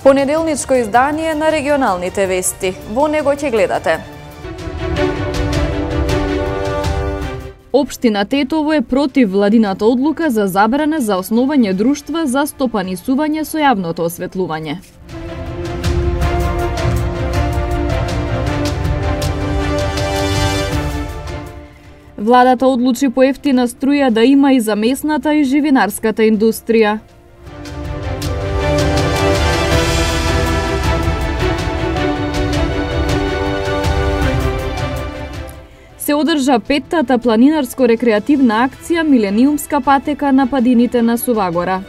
Понеделничко издание на регионалните вести. Во него ќе гледате. Општина Тетово е против владината одлука за забрана за основање друштва за стопанисување со јавното осветлување. Владата одлучи по ефтина струја да има и за месната и живинарската индустрија. Се одржа петтата планинарско-рекреативна акција Милениумска патека на падините на Сувагора.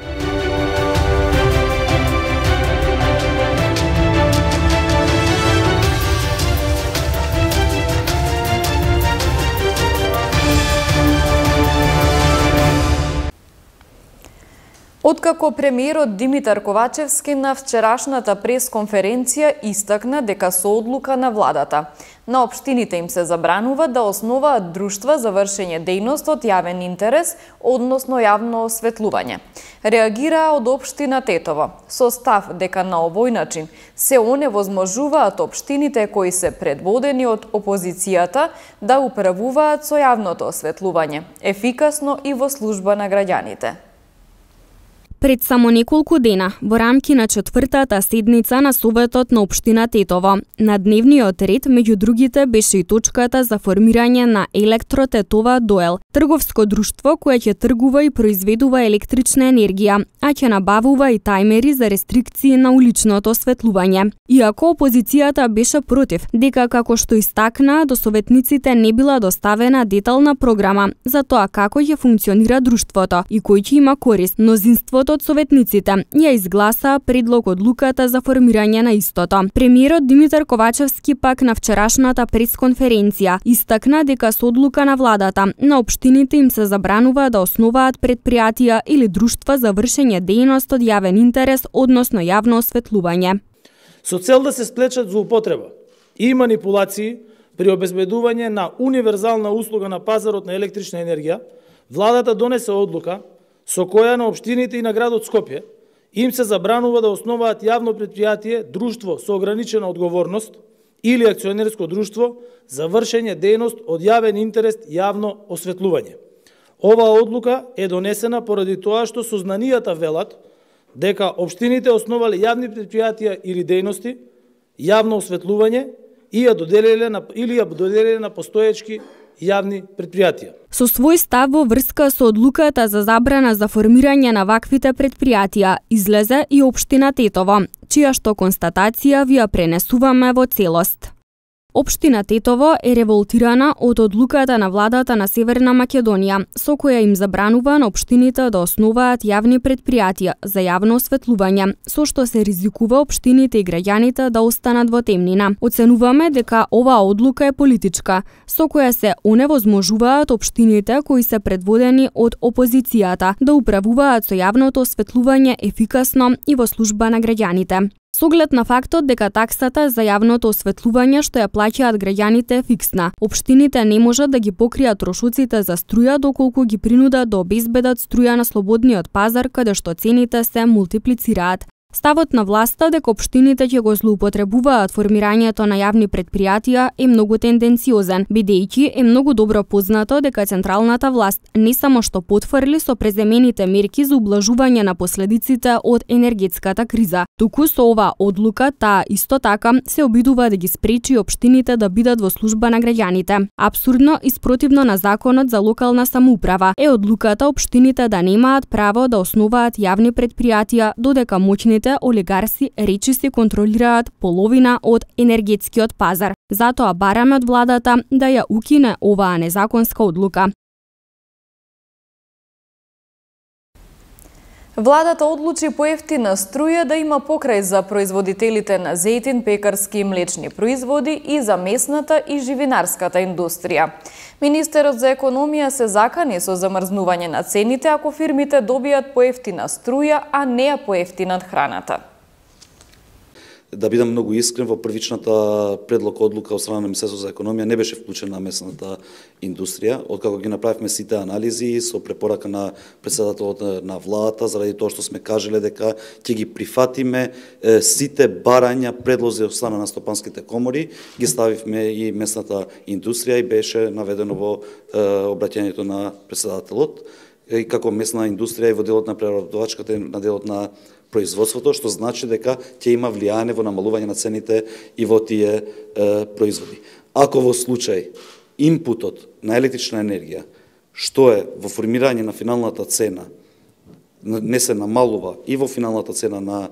Откако премиерот Димитар Ковачевски на вчерашната пресконференција истакна дека со одлука на владата на општините им се забранува да основаат друштва за вршење дејност од јавен интерес, односно јавно осветлување. Реагираа од општина Тетово со став дека на овој начин се оневозможуваат општините кои се предводени од опозицијата да управуваат со јавното осветлување, ефикасно и во служба на граѓаните. Пред само неколку дена, во рамки на четвртата седница на Советот на општина Тетово, на дневниот ред меѓу другите беше и точката за формирање на Електро Тетова ДОЕЛ, трговско друштво кое ќе тргува и произведува електрична енергија, а ќе набавува и тајмери за рестрикции на уличното осветлување. Иако опозицијата беше против, дека како што истакна, до советниците не била доставена детална програма за тоа како ќе функционира друштвото и кој ќе има корист, мнозинството од советниците ја изгласаа предлог одлуката за формирање на истото. Премиерот Димитар Ковачевски пак на вчерашната пресконференција истакна дека со одлука на владата на општините им се забранува да основаат предпријатија или друштва за вршење дејност од јавен интерес, односно јавно осветлување. Со цел да се сплечат злоупотреба и манипулации при обезбедување на универзална услуга на пазарот на електрична енергија, владата донесе одлука со која на општините и на градот Скопје им се забранува да основаат јавно предпријатие, друштво со ограничена одговорност или акционерско друштво за вршење дејност од јавен интерес, јавно осветлување. Оваа одлука е донесена поради тоа што сознанијата велат дека општините основале јавни предпријатија или дејности, јавно осветлување и ја доделиле на постоечки јавни предпријатија. Со свој став во врска со одлуката за забрана за формирање на ваквите предпријатија излезе и општина Тетово, чија што констатација ви ја пренесуваме во целост. Општина Тетово е револтирана од одлуката на владата на Северна Македонија, со која им забранува на општините да основаат јавни предпријатија за јавно осветлување, со што се ризикува општините и граѓаните да останат во темнина. Оценуваме дека оваа одлука е политичка, со која се оневозможуваат општините кои се предводени од опозицијата да управуваат со јавното осветлување ефикасно и во служба на граѓаните. Со оглед на фактот дека таксата за јавното осветлување што ја плаќаат граѓаните е фиксна, општините не можат да ги покријат трошоците за струја доколку ги принудат да обезбедат струја на слободниот пазар каде што цените се мултиплицираат. Ставот на власта дека општините ќе го злоупотребуваат формирањето на јавни предпријатија е многу тенденциозен, бидејќи е многу добро познато дека централната власт не само што потврли со преземените мерки за ублажување на последиците од енергетската криза, туку со оваа одлука таа исто така се обидува да ги спречи општините да бидат во служба на граѓаните. Апсурдно и спротивно на законот за локална самоуправа е одлуката општините да немаат право да основаат јавни предпријатија додека моќните олигарси речиси контролираат половина од енергетскиот пазар. Затоа бараме од владата да ја укине оваа незаконска одлука. Владата одлучи поевтина струја да има покрај за производителите на зејтин, пекарски и млечни производи и за месната и живинарската индустрија. Министерот за економија се закани со замрзнување на цените ако фирмите добијат поевтина струја, а не ја поевтинат храната. да бидам многу искрен, во првичната предлог одлука од страна на Министерството за економија не беше вклучена месната индустрија. Откако ги направивме сите анализи со препорака на председателот на владата, заради тоа што сме кажале дека ќе ги прифатиме сите барања, предлози од страна на стопанските комори, ги ставивме и месната индустрија и беше наведено во обраќањето на председателот. И како месна индустрија и во делот на преработвачката и на делот на производството, што значи дека ќе има влијање во намалување на цените и во тие производи. Ако во случај инпутот на електрична енергија, што е во формирање на финалната цена, не се намалува и во финалната цена на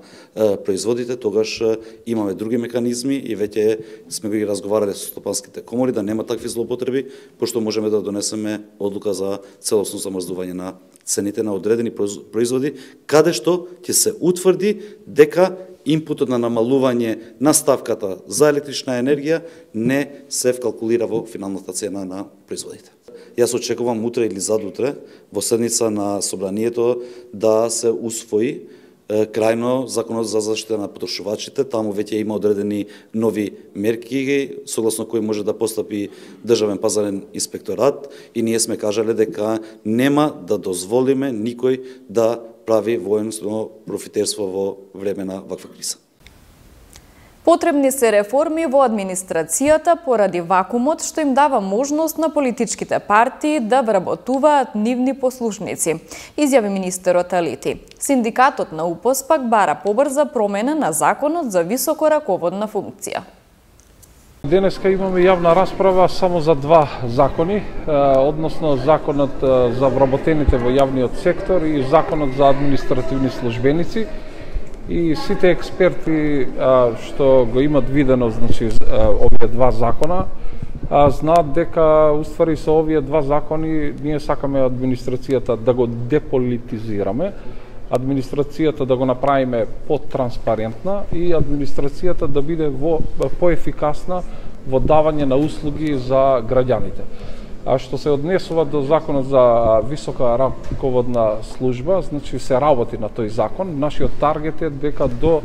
производите, тогаш имаме други механизми и веќе сме ги разговарале со стопанските комори да нема такви злоупотреби, пошто можеме да донесеме одлука за целосно замрзнување на цените на одредени производи, каде што ќе се утврди дека инпутот на намалување на ставката за електрична енергија не се вкалкулира во финалната цена на производите. Јас очекувам утре или задутре во седница на собранието да се усвои крајно законот за заштита на потрошувачите. Таму веќе има одредени нови мерки согласно кои може да постапи државен пазарен инспекторат и ние сме кажале дека нема да дозволиме никој да прави воено профитерство во време на ваква криза. Потребни се реформи во администрацијата поради вакуумот што им дава можност на политичките партии да вработуваат нивни послушници, изјави министерот Алити. Синдикатот на УПОС пак бара побрза промена на законот за високораководна функција. Денеска имаме јавна расправа само за два закони, односно законот за вработените во јавниот сектор и законот за административни службеници. И сите експерти што го имат видено, значи, овие два закона, знаат дека уствари со овие два закони ние сакаме администрацијата да го деполитизираме, администрацијата да го направиме потранспарентна и администрацијата да биде поефикасна во давање на услуги за граѓаните. А што се однесува до законот за висока раководна служба, значи се работи на тој закон. Нашиот таргет е дека до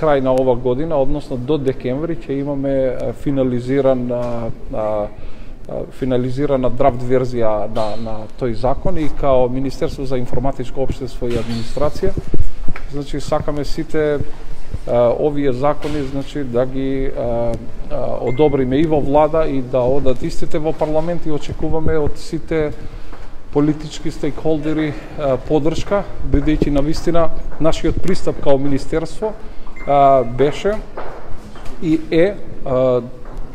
крај на ова година, односно до декември, ќе имаме финализирана драфт верзија на тој закон и као Министерство за информатичко општество и администрација, значи сакаме сите овие закони, значи да ги одобриме и во влада и да одат истите во парламент и очекуваме од сите политички стейкхолдери поддршка, бидејќи навистина нашиот пристап као министерство беше и е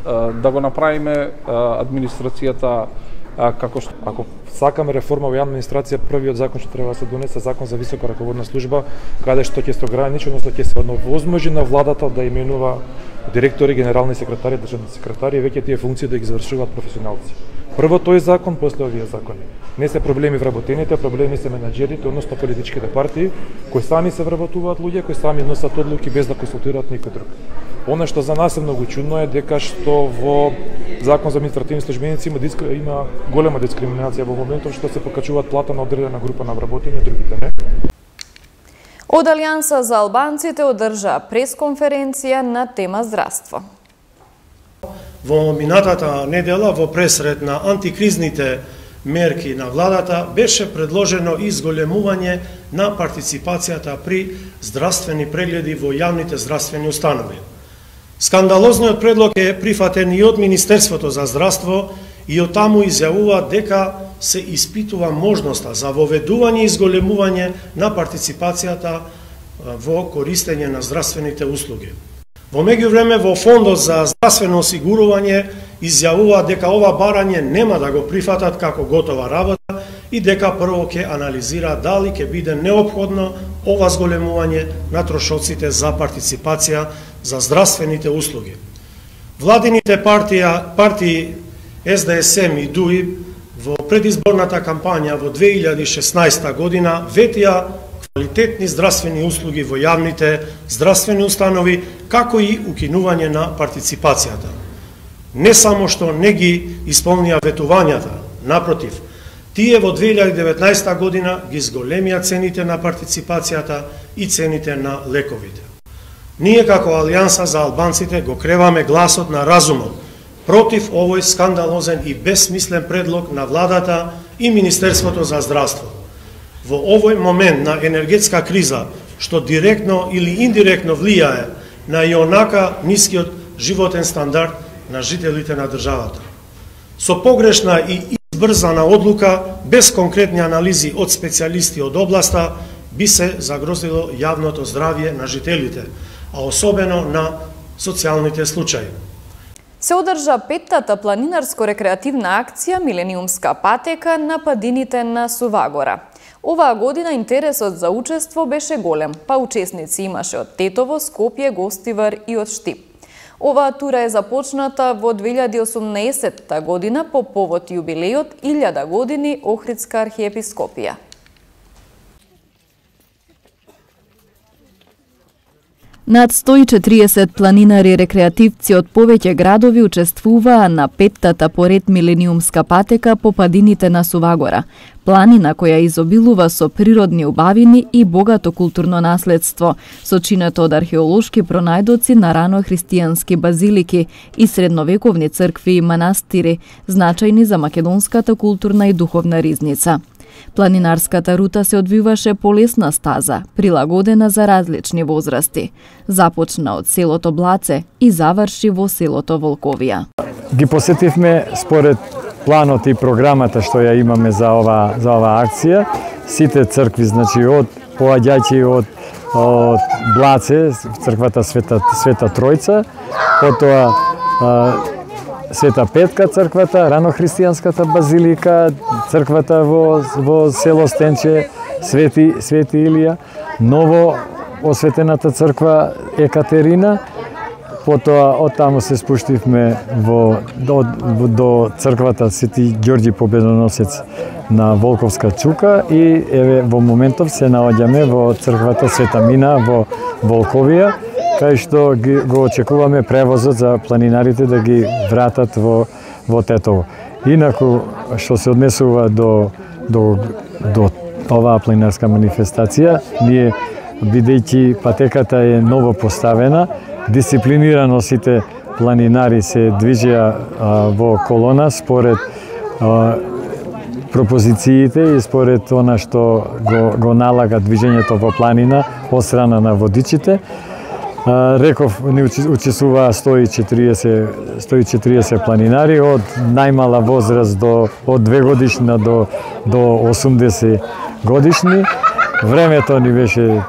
да го направиме администрацијата како што... Ако сакаме реформа во јавна администрација, првиот закон што треба да се донесе закон за висока раководна служба, каде што ќе се ограничи, односно ќе се овозможи на владата да именува директори, генерални секретари, државни секретари, веќе тие функции да ги извршуваат професионалци. Прво тој закон, после овие закони. Не се проблеми вработените, проблеми се менаџерите, односно политичките партии, кои сами се вработуваат луѓе, кои сами носат одлуки без да консултираат никој друг. Она што за нас е многу чудно е дека што во закон за административни службеници има голема дискриминација во моментот што се покачуваат плата на одредена група на вработени, другите не. Од Алијанса за албанците одржа пресконференција на тема здравство. Во минатата недела во пресред на антикризните мерки на владата беше предложено изголемување на партиципацијата при здравствени прегледи во јавните здравствени установи. Скандалозниот предлог е прифатен и од Министерството за здравство и од таму изјавува дека се испитува можноста за воведување и изголемување на партиципацијата во користење на здравствените услуги. Во меѓувреме во Фондот за здравствено осигурување изјавува дека ова барање нема да го прифатат како готова работа и дека прво ќе анализира дали ќе биде неопходно ова зголемување на трошоците за партиципација за здравствените услуги. Владините партии СДСМ и ДУИ во предизборната кампања во 2016 година ветија квалитетни здравствени услуги во јавните здравствени установи, како и укинување на партиципацијата. Не само што не ги исполнија ветувањата, напротив, тие во 2019 година ги зголемија цените на партиципацијата и цените на лековите. Ние како Алијанса за албанците го креваме гласот на разумот против овој скандалозен и безсмислен предлог на владата и Министерството за здравство. Во овој момент на енергетска криза, што директно или индиректно влијае на ионака нискиот животен стандард на жителите на државата. Со погрешна и избрзана одлука, без конкретни анализи од специјалисти од областа, би се загрозило јавното здравје на жителите, а особено на социјалните случаи. Се одржа петтата планинарско-рекреативна акција Милениумска патека на падините на Сувагора. Оваа година интересот за учество беше голем, па учесници имаше од Тетово, Скопје, Гостивар и од Штип. Оваа тура е започната во 2018 година по повод јубилејот 1000 години Охридска архиепископија. Над 140 планинари рекреативци од повеќе градови учествуваа на петтата поред Милениумска патека по падините на Сувагора, планина која изобилува со природни убавини и богато културно наследство, сочинето од археолошки пронајдоци на рано христијански базилики и средновековни цркви и манастири, значајни за македонската културна и духовна ризница. Планинарската рута се одвиваше по лесна стаза, прилагодена за различни возрасти. Започна од селото Блаце и заврши во селото Волковија. Ги посетивме според планот и програмата што ја имаме за оваа акција. Сите цркви, значи од поаѓајќи од Блаце, црквата Света Тројца, потоа Света Петка црквата, ранохристијанската базилика, црквата во село Стенче, Свети Илија, ново осветената црква Екатерина, потоа од таму се спуштивме до црквата Свети Ѓорѓи Победоносец на Волковска чука и еве во моментов се наоѓаме во црквата Света Мина во Волковија, кај што го очекуваме превозот за планинарите да ги вратат во Тетово. Инаку, што се однесува до оваа планинарска манифестација, ние, бидејќи патеката е ново поставена, дисциплинирано сите планинари се движеа во колона според пропозициите и според она што го налага движењето во планина од страна на водичите. Реков, ни учествуваа 140 планинари од најмала возраст од 2 годишна до 80 годишни. Времето ни беше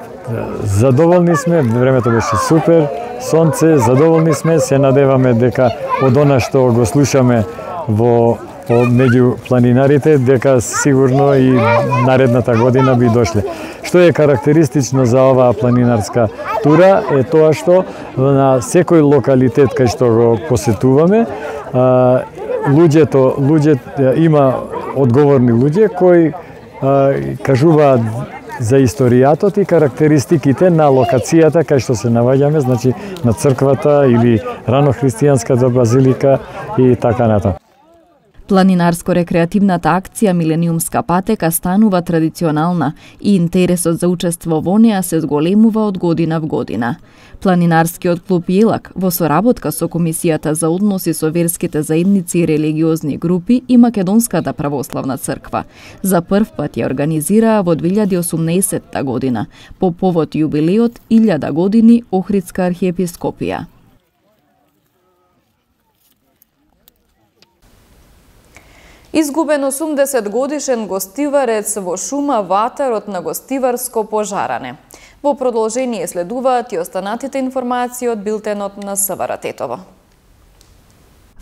задоволни сме, времето беше супер, сонце, задоволни сме, се надеваме дека од она што го слушаме меѓу планинарите, дека сигурно и наредната година би дошле. Што е карактеристично за оваа планинарска тура е тоа што на секој локалитет кај што го посетуваме, има одговорни луѓе кои кажуваат за историјатот и карактеристиките на локацијата кај што се наоѓаме, значи на црквата или ранохристијанската базилика и така натаму. Планинарско-рекреативната акција Милениумска патека станува традиционална и интересот за учество во неа се зголемува од година в година. Планинарскиот клуб Јелак во соработка со Комисијата за односи со верските заедници и религиозни групи и Македонската православна црква за прв пат ја организираа во 2018 година по повод јубилејот 1000 години Охридска архиепископија. Изгубен 80 годишен гостиварец во шума во атарот на гостиварско пожаране. Во продолжение следуваат и останатите информации од билтенот на СВР Тетово.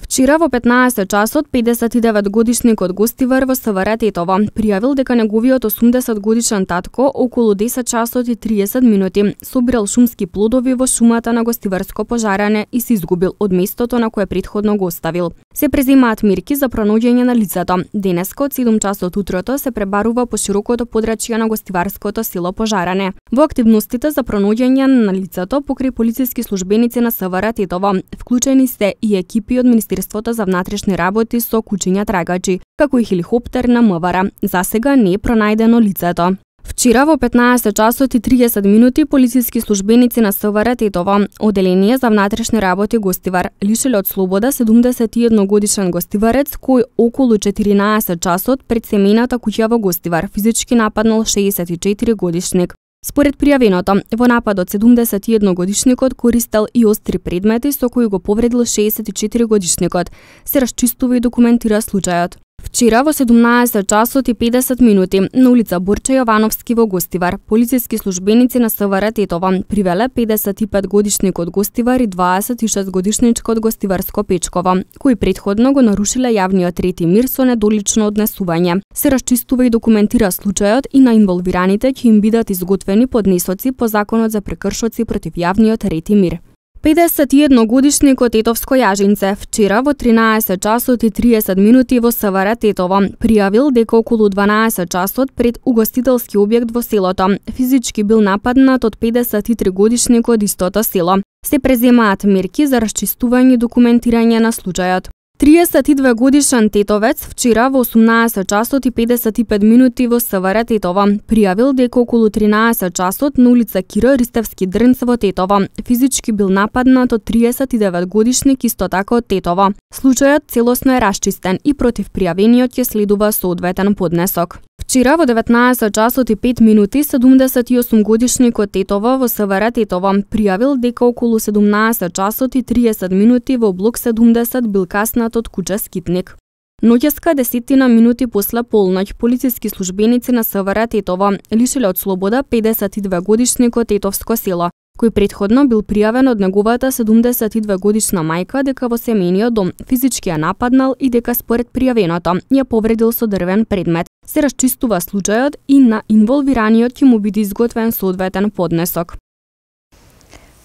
Вчера во 15 часот 59 годишникот гостивар во СВР Тетово пријавил дека неговиот 80 годишен татко околу 10 часот и 30 минути собирал шумски плодови во шумата на гостиварско пожаране и се изгубил од местото на кое претходно го оставил. Се преземаат мерки за пронаоѓање на лицето. Денеска од 7 часот утрото се пребарува по широкото подрачје на гостиварското село Пожаране. Во активностите за пронаоѓање на лицето покрај полициски службеници на СВР Тетово вклучени се и екипи од Министерството за внатрешни работи со кучиња трагачи, како и хеликоптер на МВР. За сега не е пронајдено лицето. Вчера во 15 часот и 30 минути полициски службеници на СВР Тетово, Оделение за внатрешни работи Гостивар, лишиле од слобода 71 годишен гостиварец кој околу 14 часот пред семејната куќа во Гостивар физички нападнал 64 годишник. Според пријавеното, во нападот 71 годишникот користел и остри предмети со кои го повредил 64 годишникот. Се расчистува и документира случајот. Вчера во 17 часот и 50 минути на улица Борче Јовановски во Гостивар, полициски службеници на СВР Тетово привеле 55 годишник од Гостивар и 26 годишничка од Гостиварско Печково, кои претходно го нарушиле јавниот ред и мир со недолично однесување. Се расчистува и документира случајот и на инволвираните ќе им бидат изготвени поднесоци по Законот за прекршоци против јавниот ред и мир. 51 годишник од Тетовско Јажинце вчера во 13 часот и 30 минути во СВР Тетово пријавил дека околу 12 часот пред угостителски објект во селото физички бил нападнат од 53 годишник од истото село. Се преземаат мерки за расчистување и документирање на случајот. 32 годишен тетовец вчера во 18 часот и 55 минути во СВР Тетово пријавил дека околу 13 часот на улица Киро Ристевски Дрнц во Тетово физички бил нападнат од 39 годишник исто така од Тетово. Случајот целосно е расчистен и против пријавениот ќе следува соодветен поднесок. Вчера во 19 часот и 5 минути 78 годишник од Тетово во СВР Тетово пријавил дека околу 17 часот и 30 минути во блок 70 бил каснат од куќа Скитник. Ноќеска 10 минути после полноќ полициски службеници на СВР Тетово лишиле од слобода 52 годишник од Тетовско село, кој претходно бил пријавен од неговата 72 годишна мајка дека во семејниот дом физички ја нападнал и дека според пријавеното ја повредил со дрвен предмет. Се расчистува случајот и на инволвираниот ќе му биде изготвен соодветен поднесок.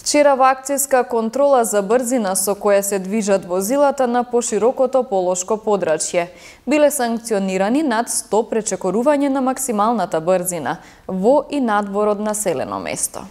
Вчера во акцијска контрола за брзина со која се движат возилата на поширокото полошко подрачје биле санкционирани над 100 пречекорување на максималната брзина во и надвор од населено место.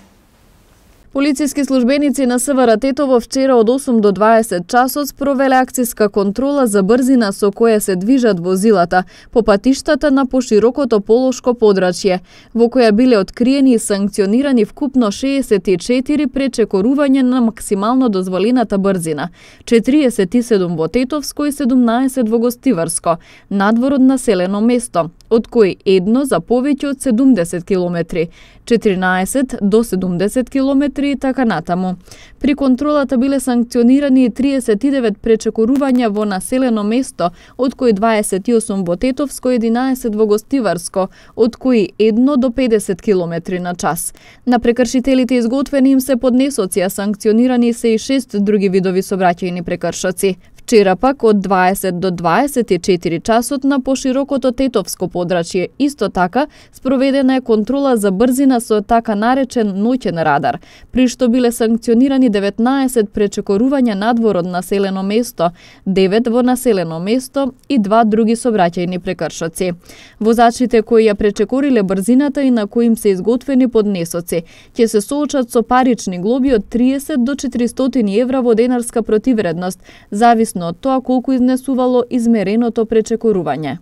Полициски службеници на СВР Тетово вчера од 8 до 20 часот спровеле акцијска контрола за брзина со која се движат возилата по патиштата на поширокото полошко подрачје, во која биле откриени и санкционирани вкупно 64 пречекорувања на максимално дозволената брзина, 47 во Тетовско и 17 во Гостиварско, надвор од населено место, од кои едно за повеќе од 70 км, 14 до 70 км и така натаму. При контролата биле санкционирани 39 пречекорувања во населено место, од кои 28 во Тетовско и 11 во Гостиварско, од кои 1 до 50 км на час. На прекршителите изготвени им се поднесоци, а санкционирани се и 6 други видови сообраќајни прекршоци. Вчера пак од 20 до 24 часот на поширокото Тетовско подрачје исто така спроведена е контрола за брзина со така наречен ноќен радар, при што биле санкционирани 19 пречекорувања надвор од населено место, 9 во населено место и 2 други сообраќајни прекршоци. Возачите кои ја пречекориле брзината и на кои им се изготвени поднесоци ќе се соочат со парични глоби од 30 до 400 евра во денарска противредност, зависно од тоа колку изнесувало измереното пречекорување.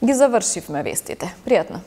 Ги завршивме вестите. Пријатно!